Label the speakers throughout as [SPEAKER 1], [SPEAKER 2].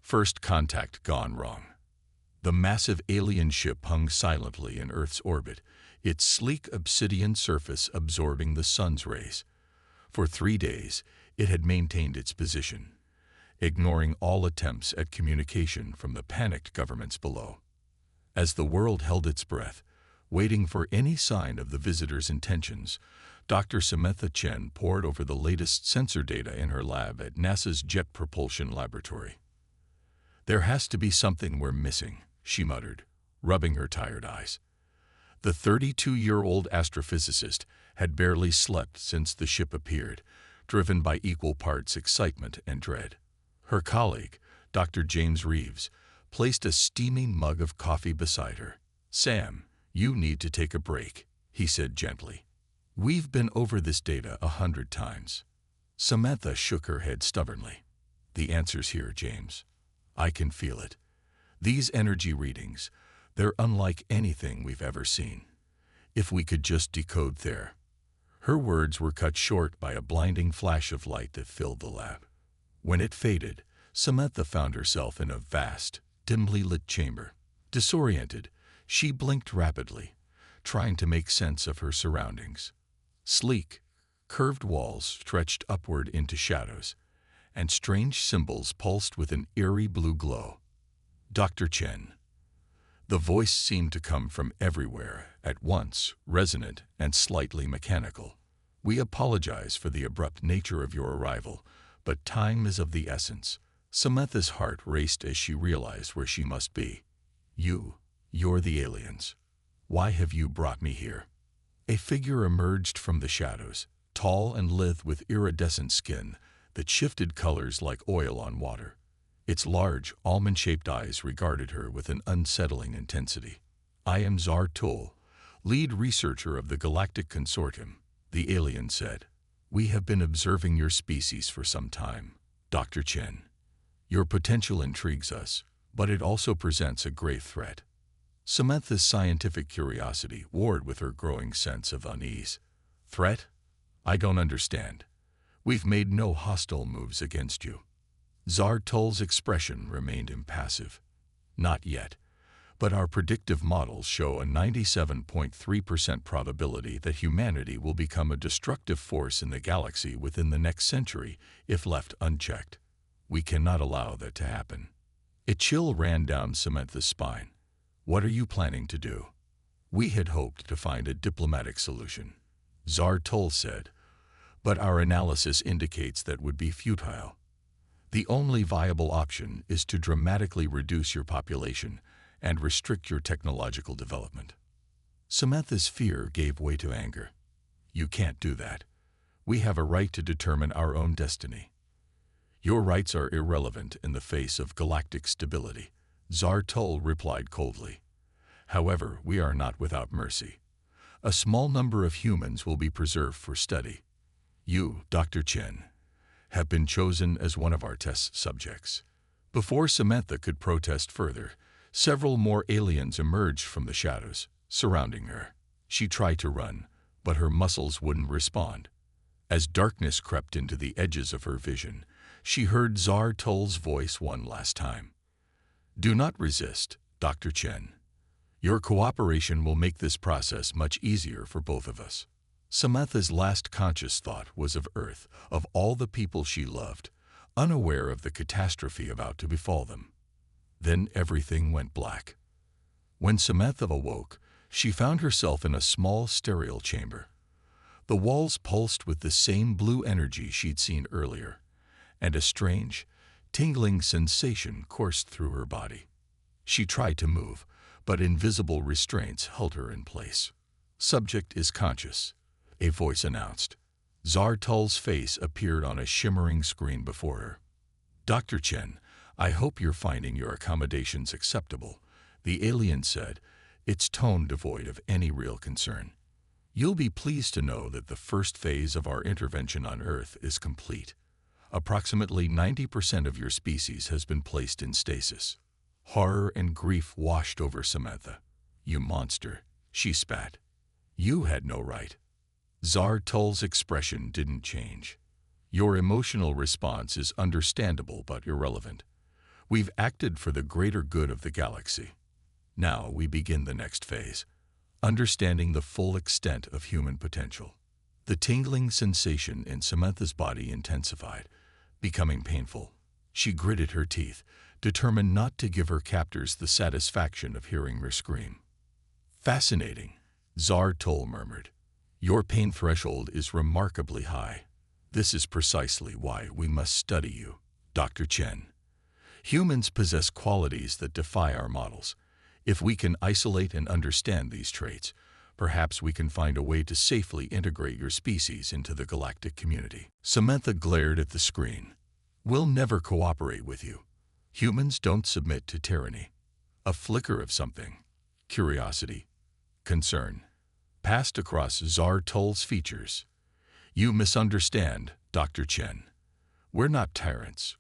[SPEAKER 1] First contact gone wrong. The massive alien ship hung silently in Earth's orbit, its sleek obsidian surface absorbing the sun's rays. For 3 days, it had maintained its position, ignoring all attempts at communication from the panicked governments below. As the world held its breath, waiting for any sign of the visitor's intentions, Dr. Samantha Chen pored over the latest sensor data in her lab at NASA's Jet Propulsion Laboratory. "There has to be something we're missing," she muttered, rubbing her tired eyes. The 32-year-old astrophysicist had barely slept since the ship appeared, driven by equal parts excitement and dread. Her colleague, Dr. James Reeves, placed a steaming mug of coffee beside her. "Sam, you need to take a break," he said gently. "We've been over this data 100 times." Samantha shook her head stubbornly. "The answer's here, James. I can feel it. These energy readings, they're unlike anything we've ever seen. If we could just decode their—" Her words were cut short by a blinding flash of light that filled the lab. When it faded, Samantha found herself in a vast, dimly lit chamber. Disoriented, she blinked rapidly, trying to make sense of her surroundings. Sleek, curved walls stretched upward into shadows, and strange symbols pulsed with an eerie blue glow. "Dr. Chen." The voice seemed to come from everywhere, at once, resonant and slightly mechanical. "We apologize for the abrupt nature of your arrival, but time is of the essence." Samantha's heart raced as she realized where she must be. You're the aliens. Why have you brought me here?" A figure emerged from the shadows, tall and lithe with iridescent skin that shifted colors like oil on water. Its large, almond-shaped eyes regarded her with an unsettling intensity. "I am Zar Tul, lead researcher of the Galactic Consortium," the alien said. "We have been observing your species for some time, Dr. Chen. Your potential intrigues us, but it also presents a grave threat." Samantha's scientific curiosity warred with her growing sense of unease. "Threat? I don't understand. We've made no hostile moves against you." Zar Tul's expression remained impassive. "Not yet, but our predictive models show a 97.3% probability that humanity will become a destructive force in the galaxy within the next century if left unchecked. We cannot allow that to happen." A chill ran down Samantha's spine. "What are you planning to do?" "We had hoped to find a diplomatic solution," Zar Tul said, "but our analysis indicates that would be futile. The only viable option is to dramatically reduce your population and restrict your technological development." Samantha's fear gave way to anger. "You can't do that. We have a right to determine our own destiny." "Your rights are irrelevant in the face of galactic stability," Zar Tul replied coldly. "However, we are not without mercy. A small number of humans will be preserved for study. You, Dr. Chen, have been chosen as one of our test subjects." Before Samantha could protest further, several more aliens emerged from the shadows, surrounding her. She tried to run, but her muscles wouldn't respond. As darkness crept into the edges of her vision, she heard Zar Tul's voice one last time. "Do not resist, Dr. Chen. Your cooperation will make this process much easier for both of us." Samantha's last conscious thought was of Earth, of all the people she loved, unaware of the catastrophe about to befall them. Then everything went black. When Samantha awoke, she found herself in a small, sterile chamber. The walls pulsed with the same blue energy she'd seen earlier, and a strange, tingling sensation coursed through her body. She tried to move, but invisible restraints held her in place. "Subject is conscious," a voice announced. Zar Tul's face appeared on a shimmering screen before her. "Dr. Chen, I hope you're finding your accommodations acceptable," the alien said, its tone devoid of any real concern. "You'll be pleased to know that the first phase of our intervention on Earth is complete. Approximately 90% of your species has been placed in stasis." Horror and grief washed over Samantha. "You monster," she spat. "You had no right." Zar Tul's expression didn't change. "Your emotional response is understandable but irrelevant. We've acted for the greater good of the galaxy. Now we begin the next phase, understanding the full extent of human potential. The tingling sensation in Samantha's body intensified, becoming painful. She gritted her teeth, determined not to give her captors the satisfaction of hearing her scream. "Fascinating," Zar-Tol murmured. "Your pain threshold is remarkably high. This is precisely why we must study you, Dr. Chen. Humans possess qualities that defy our models. If we can isolate and understand these traits, perhaps we can find a way to safely integrate your species into the galactic community." Samantha glared at the screen. "We'll never cooperate with you. Humans don't submit to tyranny." A flicker of something, curiosity, concern, passed across Zar-Tol's features. "You misunderstand, Dr. Chen. We're not tyrants.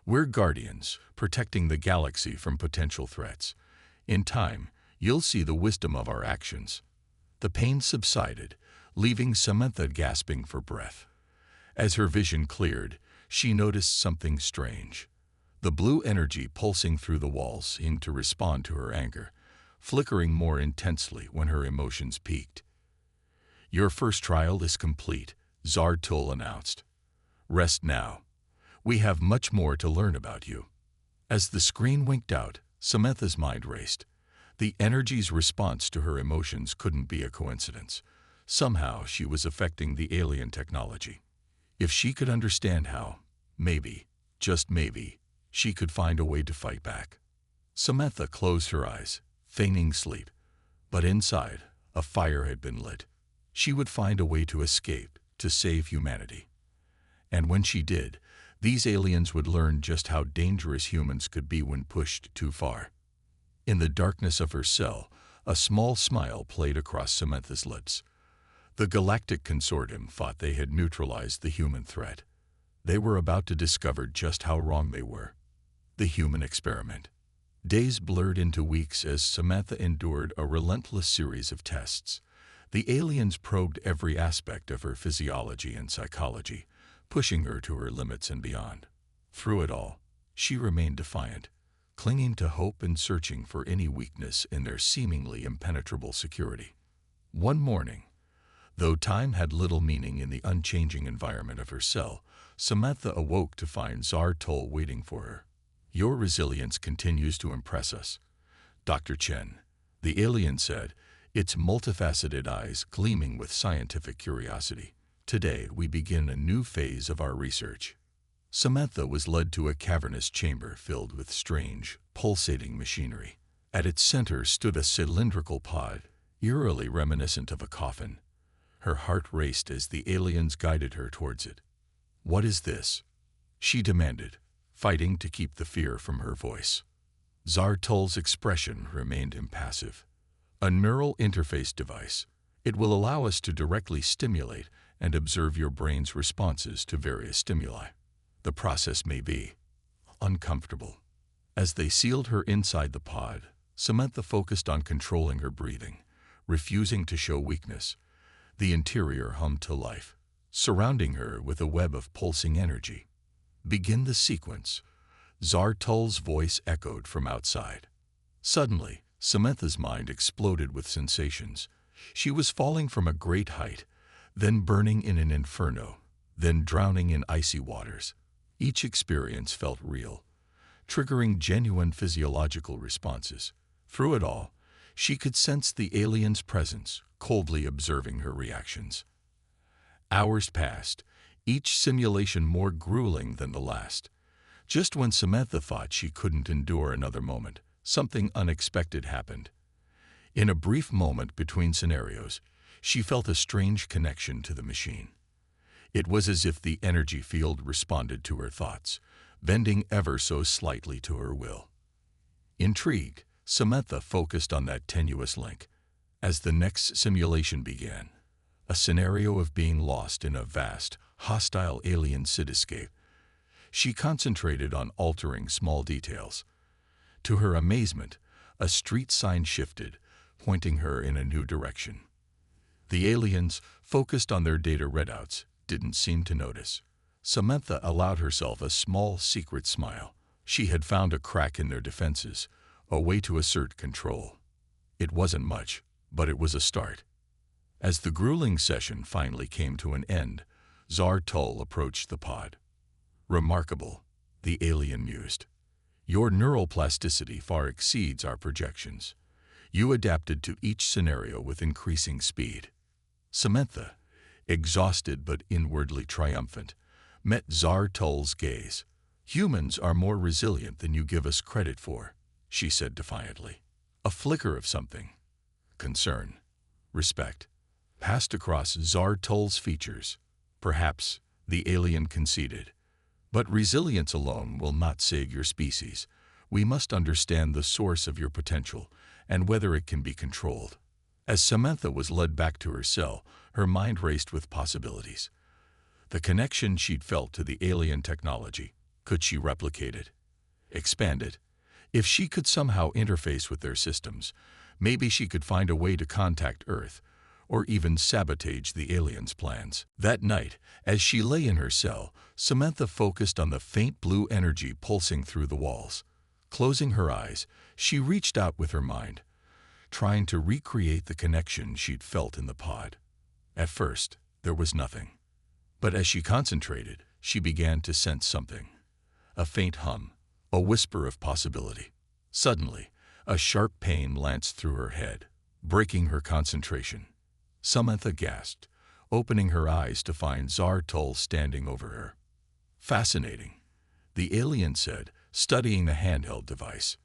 [SPEAKER 1] We're guardians, protecting the galaxy from potential threats. In time, you'll see the wisdom of our actions." The pain subsided, leaving Samantha gasping for breath. As her vision cleared, she noticed something strange. The blue energy pulsing through the walls seemed to respond to her anger, flickering more intensely when her emotions peaked. "Your first trial is complete," Zar-Tol announced. "Rest now. We have much more to learn about you." As the screen winked out, Samantha's mind raced. The energy's response to her emotions couldn't be a coincidence. Somehow she was affecting the alien technology. If she could understand how, maybe, just maybe, she could find a way to fight back. Samantha closed her eyes, feigning sleep. But inside, a fire had been lit. She would find a way to escape, to save humanity. And when she did, these aliens would learn just how dangerous humans could be when pushed too far. In the darkness of her cell, a small smile played across Samantha's lips. The Galactic Consortium thought they had neutralized the human threat. They were about to discover just how wrong they were. The human experiment. Days blurred into weeks as Samantha endured a relentless series of tests. The aliens probed every aspect of her physiology and psychology, pushing her to her limits and beyond. Through it all, she remained defiant, clinging to hope and searching for any weakness in their seemingly impenetrable security. One morning, though time had little meaning in the unchanging environment of her cell, Samantha awoke to find Zar-Tol waiting for her. "Your resilience continues to impress us, Dr. Chen," the alien said, its multifaceted eyes gleaming with scientific curiosity. "Today we begin a new phase of our research." Samantha was led to a cavernous chamber filled with strange, pulsating machinery. At its center stood a cylindrical pod, eerily reminiscent of a coffin. Her heart raced as the aliens guided her towards it. "What is this?" she demanded, fighting to keep the fear from her voice. Zar-Tol's expression remained impassive. "A neural interface device. It will allow us to directly stimulate and observe your brain's responses to various stimuli. The process may be uncomfortable." As they sealed her inside the pod, Samantha focused on controlling her breathing, refusing to show weakness. The interior hummed to life, surrounding her with a web of pulsing energy. "Begin the sequence," Zar-Tol's voice echoed from outside. Suddenly, Samantha's mind exploded with sensations. She was falling from a great height, then burning in an inferno, then drowning in icy waters. Each experience felt real, triggering genuine physiological responses. Through it all, she could sense the alien's presence, coldly observing her reactions. Hours passed, each simulation more grueling than the last. Just when Samantha thought she couldn't endure another moment, something unexpected happened. In a brief moment between scenarios, she felt a strange connection to the machine. It was as if the energy field responded to her thoughts, bending ever so slightly to her will. Intrigued, Samantha focused on that tenuous link. As the next simulation began, a scenario of being lost in a vast, hostile alien cityscape, she concentrated on altering small details. To her amazement, a street sign shifted, pointing her in a new direction. The aliens, focused on their data readouts, didn't seem to notice. Samantha allowed herself a small secret smile, She had found a crack in their defenses, a way to assert control. It wasn't much, but it was a start. As the grueling session finally came to an end, Zar-Tul approached the pod. "Remarkable," the alien mused. "Your neural plasticity far exceeds our projections. You adapted to each scenario with increasing speed." Samantha, exhausted but inwardly triumphant, met Zar-Tul's gaze. "Humans are more resilient than you give us credit for," she said defiantly. A flicker of something, concern, respect, passed across Zar-Tul's features. "Perhaps," the alien conceded, "but resilience alone will not save your species. We must understand the source of your potential and whether it can be controlled." As Samantha was led back to her cell, her mind raced with possibilities. The connection she'd felt to the alien technology, could she replicate it? Expand it? If she could somehow interface with their systems, maybe she could find a way to contact Earth, or even sabotage the aliens' plans. That night, as she lay in her cell, Samantha focused on the faint blue energy pulsing through the walls. Closing her eyes, she reached out with her mind, trying to recreate the connection she'd felt in the pod. At first, there was nothing. But as she concentrated, she began to sense something. A faint hum, a whisper of possibility. Suddenly, a sharp pain lanced through her head, breaking her concentration. Samantha gasped, opening her eyes to find Zar-Tul standing over her. "Fascinating," the alien said, studying the handheld device.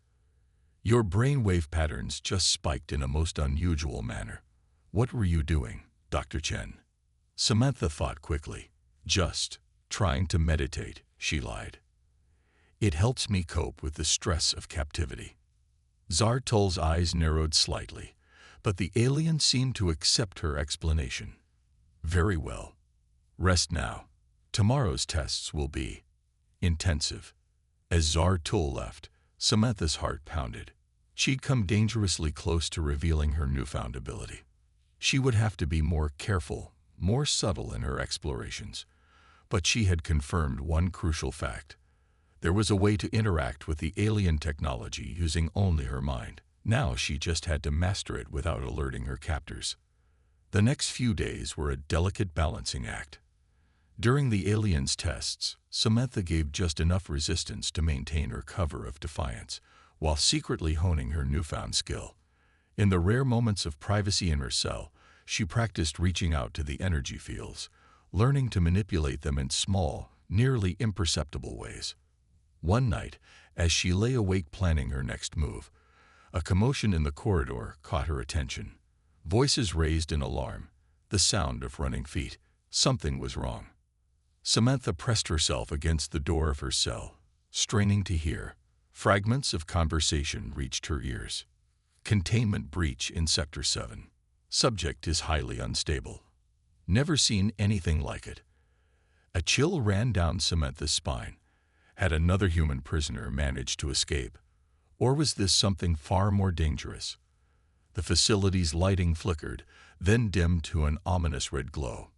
[SPEAKER 1] "Your brainwave patterns just spiked in a most unusual manner. What were you doing, Dr. Chen?" Samantha thought quickly. "Just trying to meditate," she lied. "It helps me cope with the stress of captivity." Zar-Tul's eyes narrowed slightly, but the alien seemed to accept her explanation. "Very well. Rest now. Tomorrow's tests will be intensive." As Zar-Tul left, Samantha's heart pounded. She'd come dangerously close to revealing her newfound ability. She would have to be more careful, more subtle in her explorations. But she had confirmed one crucial fact. There was a way to interact with the alien technology using only her mind. Now she just had to master it without alerting her captors. The next few days were a delicate balancing act. During the aliens' tests, Samantha gave just enough resistance to maintain her cover of defiance, while secretly honing her newfound skill. In the rare moments of privacy in her cell, she practiced reaching out to the energy fields, learning to manipulate them in small, nearly imperceptible ways. One night, as she lay awake planning her next move, a commotion in the corridor caught her attention. Voices raised in alarm, the sound of running feet. Something was wrong. Samantha pressed herself against the door of her cell, straining to hear. Fragments of conversation reached her ears. "Containment breach in Sector 7. Subject is highly unstable. Never seen anything like it." A chill ran down Samantha's spine. Had another human prisoner managed to escape? Or was this something far more dangerous? The facility's lighting flickered, then dimmed to an ominous red glow.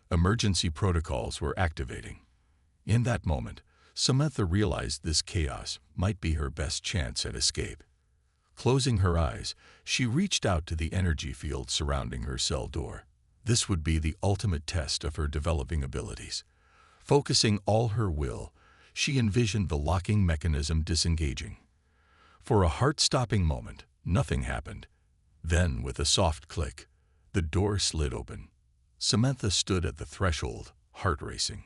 [SPEAKER 1] Emergency protocols were activating. In that moment, Samantha realized this chaos might be her best chance at escape. Closing her eyes, she reached out to the energy field surrounding her cell door. This would be the ultimate test of her developing abilities. Focusing all her will, she envisioned the locking mechanism disengaging. For a heart-stopping moment, nothing happened. Then, with a soft click, the door slid open. Samantha stood at the threshold, heart racing.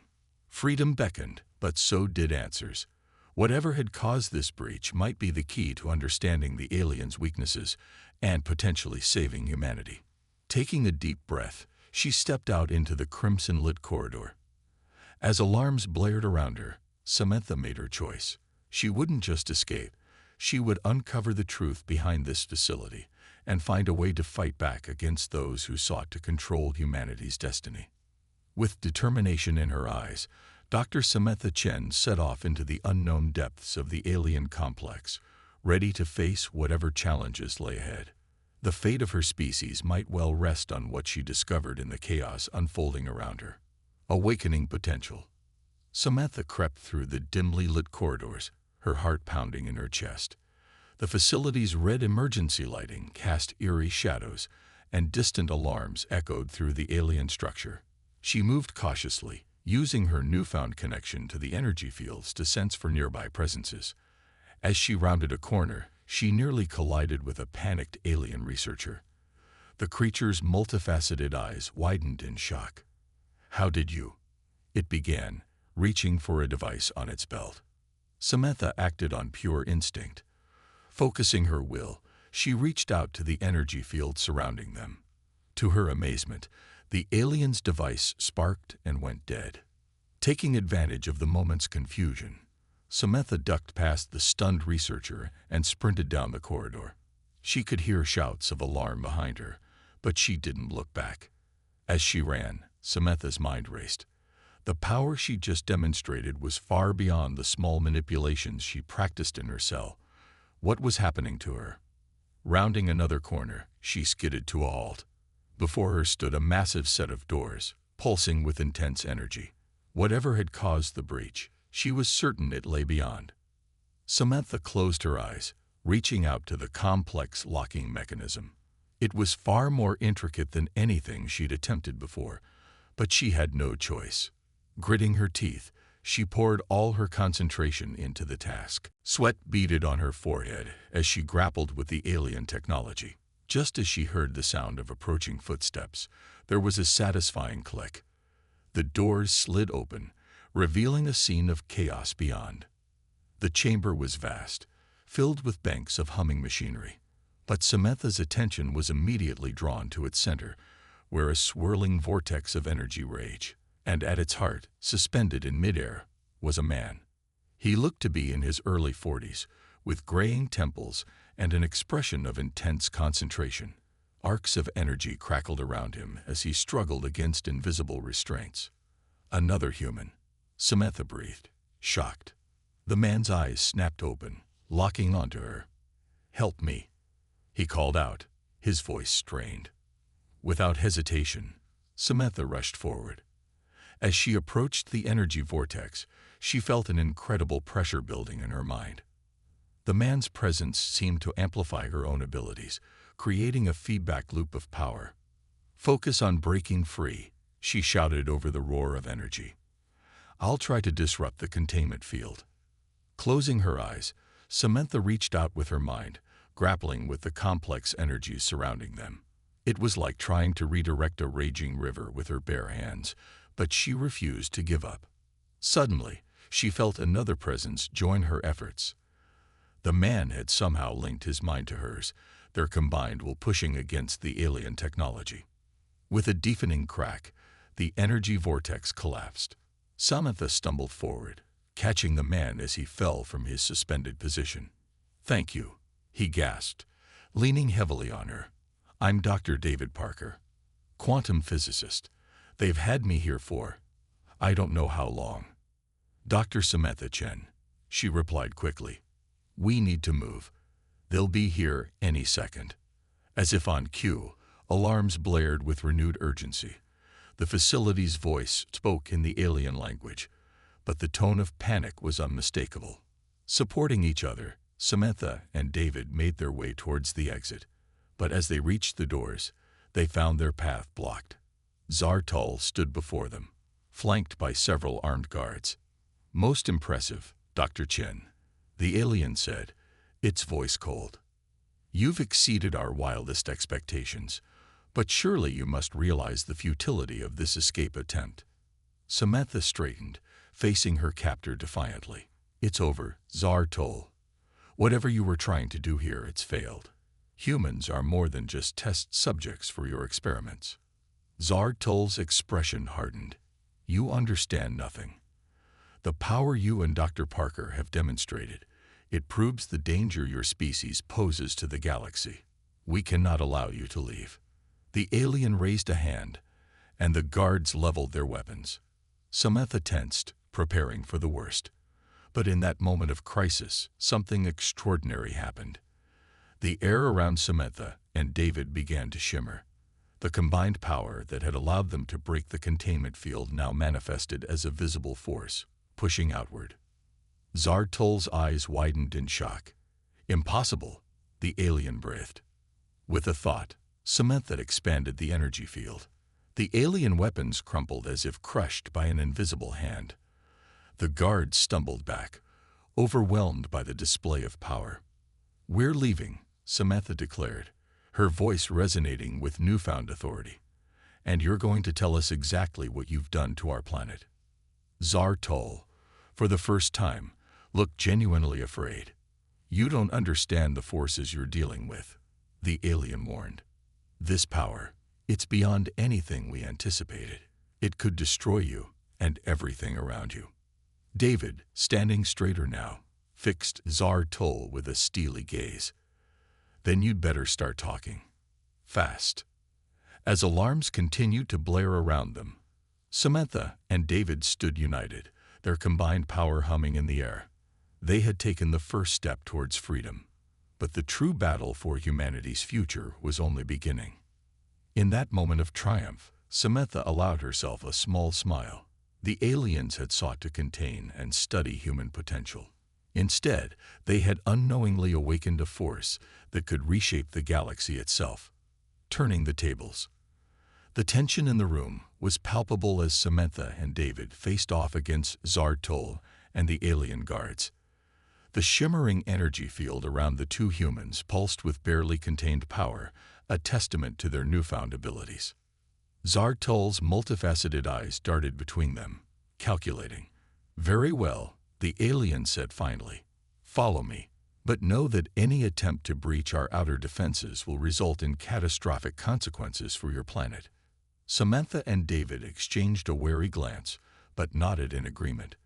[SPEAKER 1] Freedom beckoned, but so did answers. Whatever had caused this breach might be the key to understanding the aliens' weaknesses and potentially saving humanity. Taking a deep breath, she stepped out into the crimson-lit corridor. As alarms blared around her, Samantha made her choice. She wouldn't just escape. She would uncover the truth behind this facility and find a way to fight back against those who sought to control humanity's destiny. With determination in her eyes, Dr. Samantha Chen set off into the unknown depths of the alien complex, ready to face whatever challenges lay ahead. The fate of her species might well rest on what she discovered in the chaos unfolding around her. Awakening potential. Samantha crept through the dimly lit corridors, her heart pounding in her chest. The facility's red emergency lighting cast eerie shadows, and distant alarms echoed through the alien structure. She moved cautiously, using her newfound connection to the energy fields to sense for nearby presences. As she rounded a corner, she nearly collided with a panicked alien researcher. The creature's multifaceted eyes widened in shock. "How did you?" it began, reaching for a device on its belt. Samantha acted on pure instinct. Focusing her will, she reached out to the energy field surrounding them. To her amazement, the alien's device sparked and went dead. Taking advantage of the moment's confusion, Samantha ducked past the stunned researcher and sprinted down the corridor. She could hear shouts of alarm behind her, but she didn't look back. As she ran, Samantha's mind raced. The power she just demonstrated was far beyond the small manipulations she practiced in her cell. What was happening to her? Rounding another corner, she skidded to a halt. Before her stood a massive set of doors, pulsing with intense energy. Whatever had caused the breach, she was certain it lay beyond. Samantha closed her eyes, reaching out to the complex locking mechanism. It was far more intricate than anything she'd attempted before, but she had no choice. Gritting her teeth, she poured all her concentration into the task. Sweat beaded on her forehead as she grappled with the alien technology. Just as she heard the sound of approaching footsteps, there was a satisfying click. The doors slid open, revealing a scene of chaos beyond. The chamber was vast, filled with banks of humming machinery. But Samantha's attention was immediately drawn to its center, where a swirling vortex of energy raged. And at its heart, suspended in midair, was a man. He looked to be in his early 40s, with graying temples and an expression of intense concentration. Arcs of energy crackled around him as he struggled against invisible restraints. Another human, Samantha breathed, shocked. The man's eyes snapped open, locking onto her. "Help me," he called out, his voice strained. Without hesitation, Samantha rushed forward. As she approached the energy vortex, she felt an incredible pressure building in her mind. The man's presence seemed to amplify her own abilities, creating a feedback loop of power. "Focus on breaking free," she shouted over the roar of energy. "I'll try to disrupt the containment field." Closing her eyes, Samantha reached out with her mind, grappling with the complex energies surrounding them. It was like trying to redirect a raging river with her bare hands, but she refused to give up. Suddenly, she felt another presence join her efforts. The man had somehow linked his mind to hers, their combined will pushing against the alien technology. With a deafening crack, the energy vortex collapsed. Samantha stumbled forward, catching the man as he fell from his suspended position. "Thank you," he gasped, leaning heavily on her. "I'm Dr. David Parker, quantum physicist. They've had me here for, I don't know how long." "Dr. Samantha Chen," she replied quickly. "We need to move. They'll be here any second." As if on cue, alarms blared with renewed urgency. The facility's voice spoke in the alien language, but the tone of panic was unmistakable. Supporting each other, Samantha and David made their way towards the exit, but as they reached the doors, they found their path blocked. Zartul stood before them, flanked by several armed guards. "Most impressive, Dr. Chen," the alien said, its voice cold. "You've exceeded our wildest expectations, but surely you must realize the futility of this escape attempt." Samantha straightened, facing her captor defiantly. "It's over, Zartul. Whatever you were trying to do here, it's failed. Humans are more than just test subjects for your experiments." Zartul's expression hardened. "You understand nothing. The power you and Dr. Parker have demonstrated, it proves the danger your species poses to the galaxy. We cannot allow you to leave." The alien raised a hand, and the guards leveled their weapons. Samantha tensed, preparing for the worst. But in that moment of crisis, something extraordinary happened. The air around Samantha and David began to shimmer. The combined power that had allowed them to break the containment field now manifested as a visible force, pushing outward. Zartol's eyes widened in shock. Impossible, the alien breathed. With a thought, Samantha expanded the energy field. The alien weapons crumpled as if crushed by an invisible hand. The guards stumbled back, overwhelmed by the display of power. "We're leaving," Samantha declared, her voice resonating with newfound authority. "And you're going to tell us exactly what you've done to our planet." Zartol, for the first time, looked genuinely afraid. "You don't understand the forces you're dealing with," the alien warned. "This power, it's beyond anything we anticipated. It could destroy you and everything around you." David, standing straighter now, fixed Zartol with a steely gaze. "Then you'd better start talking. Fast." As alarms continued to blare around them, Samantha and David stood united, their combined power humming in the air. They had taken the first step towards freedom, but the true battle for humanity's future was only beginning. In that moment of triumph, Samantha allowed herself a small smile. The aliens had sought to contain and study human potential. Instead, they had unknowingly awakened a force that could reshape the galaxy itself, turning the tables. The tension in the room was palpable as Samantha and David faced off against Zartol and the alien guards. The shimmering energy field around the two humans pulsed with barely contained power, a testament to their newfound abilities. Zartol's multifaceted eyes darted between them, calculating. "Very well," the alien said finally. "Follow me. But know that any attempt to breach our outer defenses will result in catastrophic consequences for your planet." Samantha and David exchanged a wary glance, but nodded in agreement.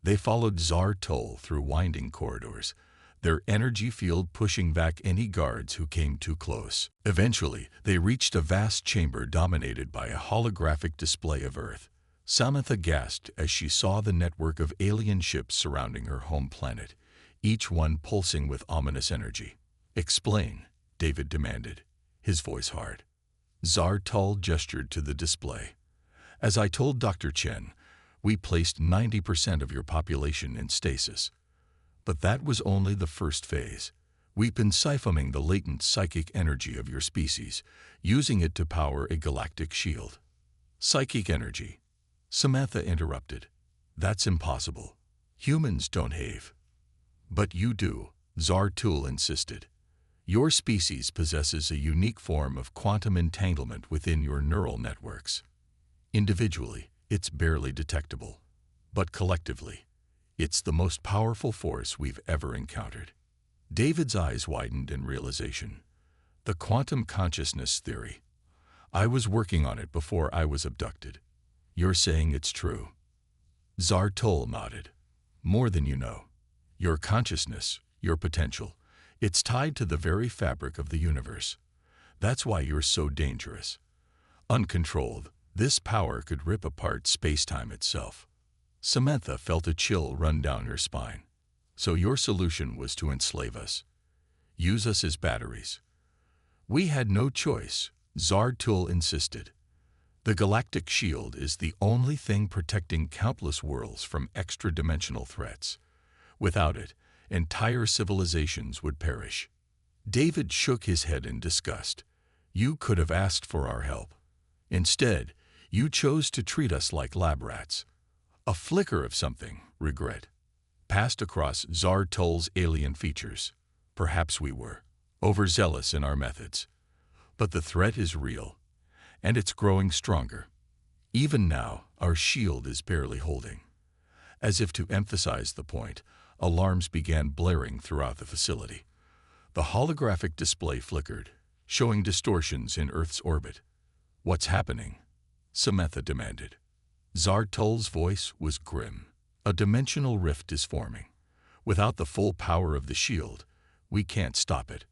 [SPEAKER 1] They followed Zartol through winding corridors, their energy field pushing back any guards who came too close. Eventually, they reached a vast chamber dominated by a holographic display of Earth. Samantha gasped as she saw the network of alien ships surrounding her home planet, each one pulsing with ominous energy. "Explain," David demanded, his voice hard. Zartol gestured to the display. "As I told Dr. Chen, we placed 90% of your population in stasis. But that was only the first phase. We've been siphoning the latent psychic energy of your species, using it to power a galactic shield." "Psychic energy," Samantha interrupted. "That's impossible. Humans don't have." "But you do," Zartol insisted. "Your species possesses a unique form of quantum entanglement within your neural networks. Individually, it's barely detectable, but collectively, it's the most powerful force we've ever encountered." David's eyes widened in realization. "The quantum consciousness theory. I was working on it before I was abducted. You're saying it's true?" Zartol nodded. "More than you know. Your consciousness, your potential, it's tied to the very fabric of the universe. That's why you're so dangerous. Uncontrolled, this power could rip apart space-time itself." Samantha felt a chill run down her spine. "So your solution was to enslave us? Use us as batteries?" "We had no choice," Zartol insisted. "The galactic shield is the only thing protecting countless worlds from extra-dimensional threats. Without it, entire civilizations would perish." David shook his head in disgust. "You could have asked for our help. Instead, you chose to treat us like lab rats." A flicker of something, regret, passed across Zartol's alien features. "Perhaps we were overzealous in our methods. But the threat is real, and it's growing stronger. Even now, our shield is barely holding." As if to emphasize the point, alarms began blaring throughout the facility. The holographic display flickered, showing distortions in Earth's orbit. "What's happening?" Samantha demanded. Zartol's voice was grim. "A dimensional rift is forming. Without the full power of the shield, we can't stop it.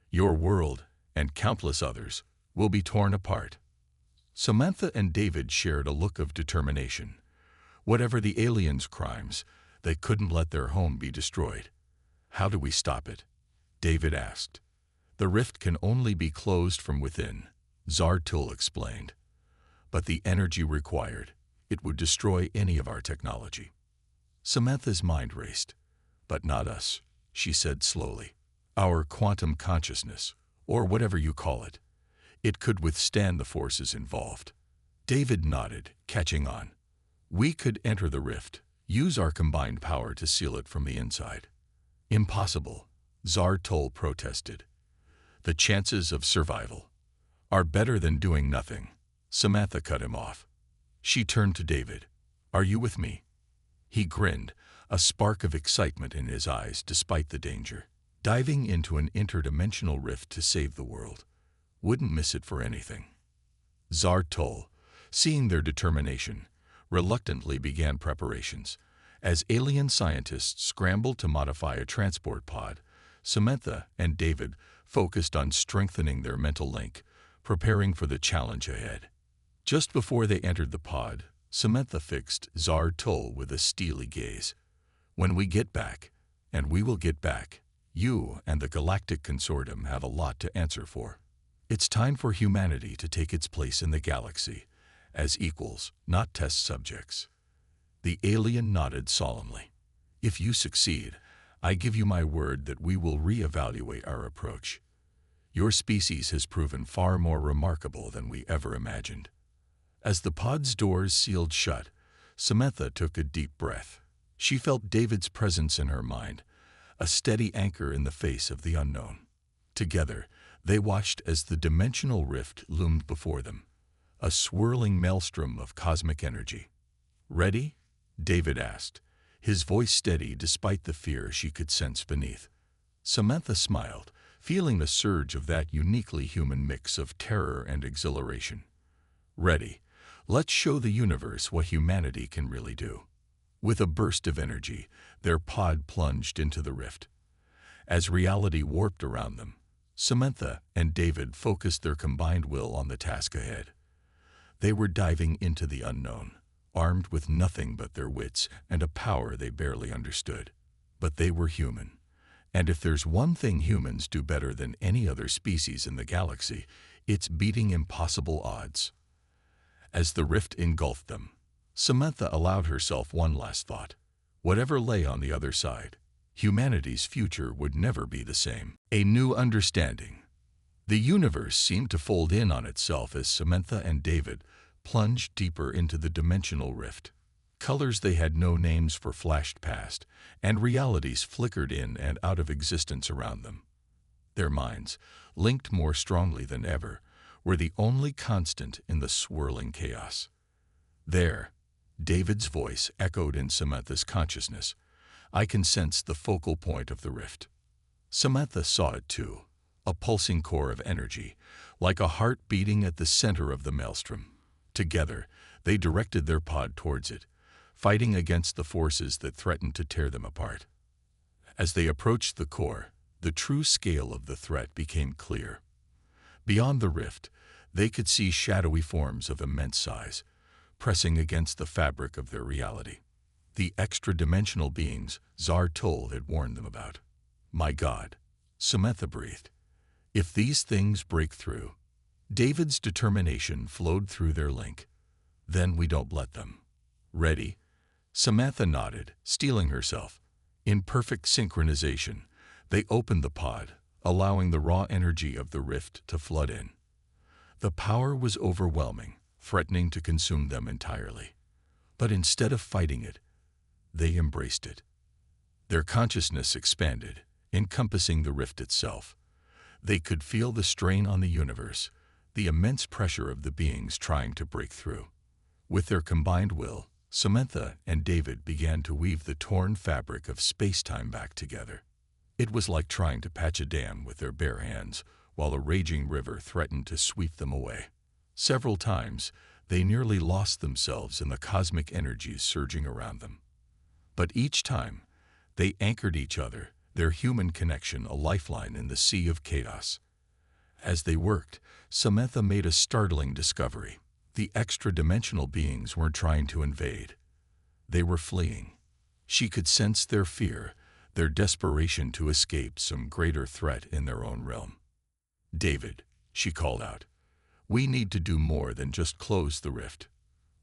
[SPEAKER 1] Your world, and countless others, will be torn apart." Samantha and David shared a look of determination. Whatever the aliens' crimes, they couldn't let their home be destroyed. "How do we stop it?" David asked. "The rift can only be closed from within," Zartol explained. "But the energy required, it would destroy any of our technology." Samantha's mind raced. "But not us," she said slowly. "Our quantum consciousness, or whatever you call it, it could withstand the forces involved." David nodded, catching on. "We could enter the rift, use our combined power to seal it from the inside." "Impossible," Zar-Tol protested. "The chances of survival are better than doing nothing." Samantha cut him off. She turned to David. "Are you with me?" He grinned, a spark of excitement in his eyes despite the danger. Diving into an interdimensional rift to save the world. Wouldn't miss it for anything. Zar-Tol, seeing their determination, reluctantly began preparations. As alien scientists scrambled to modify a transport pod, Samantha and David focused on strengthening their mental link, preparing for the challenge ahead. Just before they entered the pod, Samantha fixed Zar-Tol with a steely gaze. "When we get back, and we will get back, you and the Galactic Consortium have a lot to answer for. It's time for humanity to take its place in the galaxy, as equals, not test subjects." The alien nodded solemnly. "If you succeed, I give you my word that we will re-evaluate our approach. Your species has proven far more remarkable than we ever imagined." As the pod's doors sealed shut, Samantha took a deep breath. She felt David's presence in her mind, a steady anchor in the face of the unknown. Together, they watched as the dimensional rift loomed before them, a swirling maelstrom of cosmic energy. "Ready?" David asked, his voice steady despite the fear she could sense beneath. Samantha smiled, feeling a surge of that uniquely human mix of terror and exhilaration. "Ready. Let's show the universe what humanity can really do." With a burst of energy, their pod plunged into the rift. As reality warped around them, Samantha and David focused their combined will on the task ahead. They were diving into the unknown, armed with nothing but their wits and a power they barely understood. But they were human, and if there's one thing humans do better than any other species in the galaxy, it's beating impossible odds. As the rift engulfed them, Samantha allowed herself one last thought. Whatever lay on the other side, humanity's future would never be the same. A new understanding. The universe seemed to fold in on itself as Samantha and David plunged deeper into the dimensional rift. Colors they had no names for flashed past, and realities flickered in and out of existence around them. Their minds, linked more strongly than ever, were the only constant in the swirling chaos. "There," David's voice echoed in Samantha's consciousness. "I can sense the focal point of the rift." Samantha saw it too, a pulsing core of energy, like a heart beating at the center of the maelstrom. Together, they directed their pod towards it, fighting against the forces that threatened to tear them apart. As they approached the core, the true scale of the threat became clear. Beyond the rift, they could see shadowy forms of immense size, pressing against the fabric of their reality. The extra-dimensional beings Zar-Tol had warned them about. "My God," Samantha breathed. "If these things break through..." David's determination flowed through their link. "Then we don't let them." "Ready?" Samantha nodded, steeling herself. In perfect synchronization, they opened the pod, allowing the raw energy of the rift to flood in. The power was overwhelming, threatening to consume them entirely. But instead of fighting it, they embraced it. Their consciousness expanded, encompassing the rift itself. They could feel the strain on the universe, the immense pressure of the beings trying to break through. With their combined will, Samantha and David began to weave the torn fabric of space-time back together. It was like trying to patch a dam with their bare hands, while a raging river threatened to sweep them away. Several times, they nearly lost themselves in the cosmic energies surging around them. But each time, they anchored each other, their human connection a lifeline in the sea of chaos. As they worked, Samantha made a startling discovery. The extra-dimensional beings weren't trying to invade. They were fleeing. She could sense their fear, their desperation to escape some greater threat in their own realm. "David," she called out, "we need to do more than just close the rift.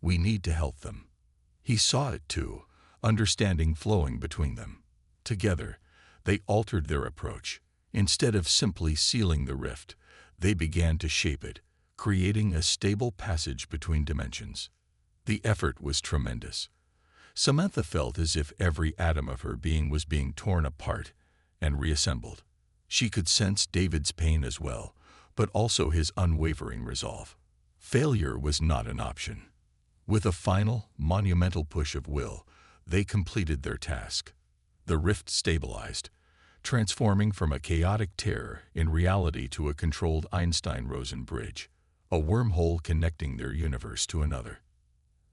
[SPEAKER 1] We need to help them." He saw it too, understanding flowing between them. Together, they altered their approach. Instead of simply sealing the rift, they began to shape it, creating a stable passage between dimensions. The effort was tremendous. Samantha felt as if every atom of her being was being torn apart and reassembled. She could sense David's pain as well, but also his unwavering resolve. Failure was not an option. With a final, monumental push of will, they completed their task. The rift stabilized, transforming from a chaotic tear in reality to a controlled Einstein-Rosen bridge, a wormhole connecting their universe to another.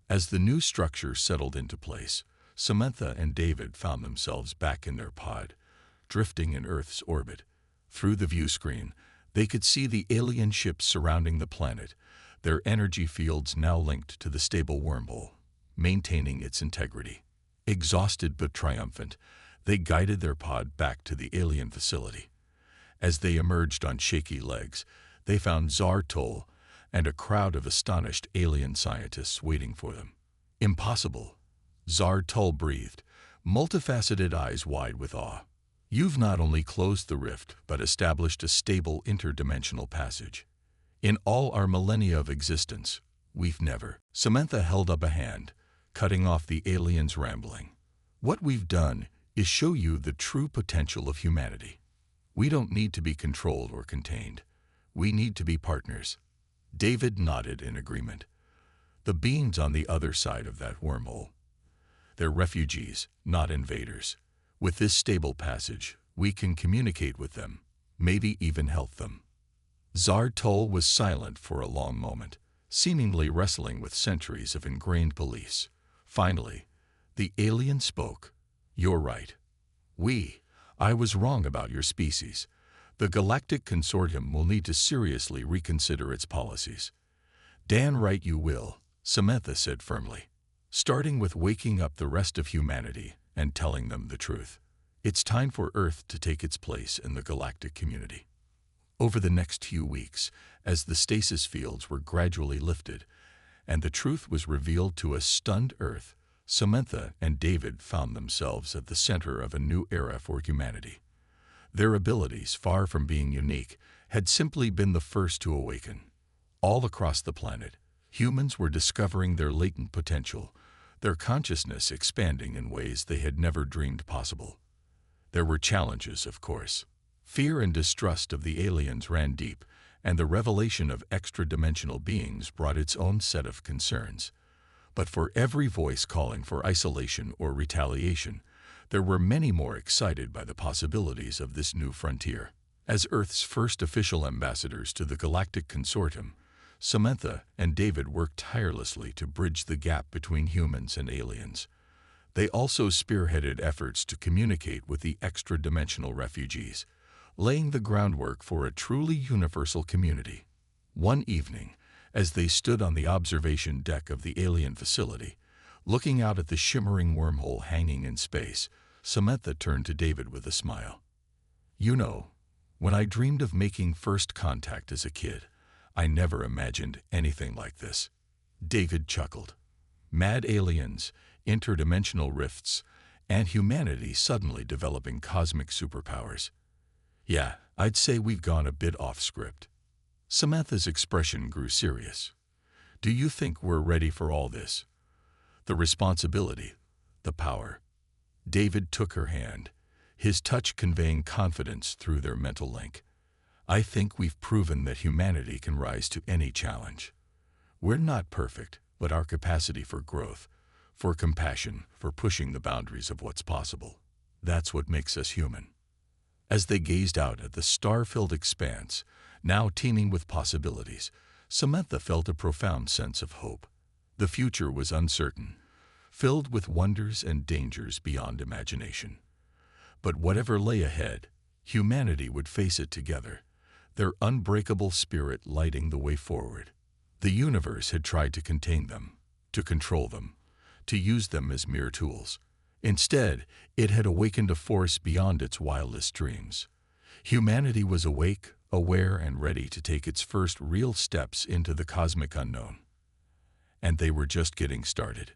[SPEAKER 1] As the new structure settled into place, Samantha and David found themselves back in their pod, drifting in Earth's orbit. Through the view screen, they could see the alien ships surrounding the planet, their energy fields now linked to the stable wormhole, maintaining its integrity. Exhausted but triumphant, they guided their pod back to the alien facility. As they emerged on shaky legs, they found Zar Tol and a crowd of astonished alien scientists waiting for them. "Impossible," Zar Tol breathed, multifaceted eyes wide with awe. "You've not only closed the rift, but established a stable interdimensional passage. In all our millennia of existence, we've never." Samantha held up a hand, cutting off the alien's rambling. "What we've done is show you the true potential of humanity. We don't need to be controlled or contained. We need to be partners." David nodded in agreement. The beings on the other side of that wormhole. They're refugees, not invaders. With this stable passage, we can communicate with them, maybe even help them. Zar Tol was silent for a long moment, seemingly wrestling with centuries of ingrained beliefs. Finally, the alien spoke. "You're right. I was wrong about your species. The Galactic Consortium will need to seriously reconsider its policies." "Damn right you will," Samantha said firmly. "Starting with waking up the rest of humanity and telling them the truth. It's time for Earth to take its place in the galactic community." Over the next few weeks, as the stasis fields were gradually lifted and the truth was revealed to a stunned Earth, Samantha and David found themselves at the center of a new era for humanity. Their abilities, far from being unique, had simply been the first to awaken. All across the planet, humans were discovering their latent potential, their consciousness expanding in ways they had never dreamed possible. There were challenges, of course. Fear and distrust of the aliens ran deep, and the revelation of extra-dimensional beings brought its own set of concerns. But for every voice calling for isolation or retaliation, there were many more excited by the possibilities of this new frontier. As Earth's first official ambassadors to the Galactic Consortium, Samantha and David worked tirelessly to bridge the gap between humans and aliens. They also spearheaded efforts to communicate with the extra-dimensional refugees, laying the groundwork for a truly universal community. One evening, as they stood on the observation deck of the alien facility, looking out at the shimmering wormhole hanging in space, Samantha turned to David with a smile. "You know, when I dreamed of making first contact as a kid, I never imagined anything like this." David chuckled. Mad aliens, interdimensional rifts, and humanity suddenly developing cosmic superpowers. "Yeah, I'd say we've gone a bit off script." Samantha's expression grew serious. "Do you think we're ready for all this? The responsibility, the power." David took her hand, his touch conveying confidence through their mental link. "I think we've proven that humanity can rise to any challenge. We're not perfect, but our capacity for growth, for compassion, for pushing the boundaries of what's possible, that's what makes us human." As they gazed out at the star-filled expanse, now teeming with possibilities, Samantha felt a profound sense of hope. The future was uncertain, filled with wonders and dangers beyond imagination. But whatever lay ahead, humanity would face it together, their unbreakable spirit lighting the way forward. The universe had tried to contain them, to control them, to use them as mere tools. Instead, it had awakened a force beyond its wildest dreams. Humanity was awake, aware, and ready to take its first real steps into the cosmic unknown. And they were just getting started.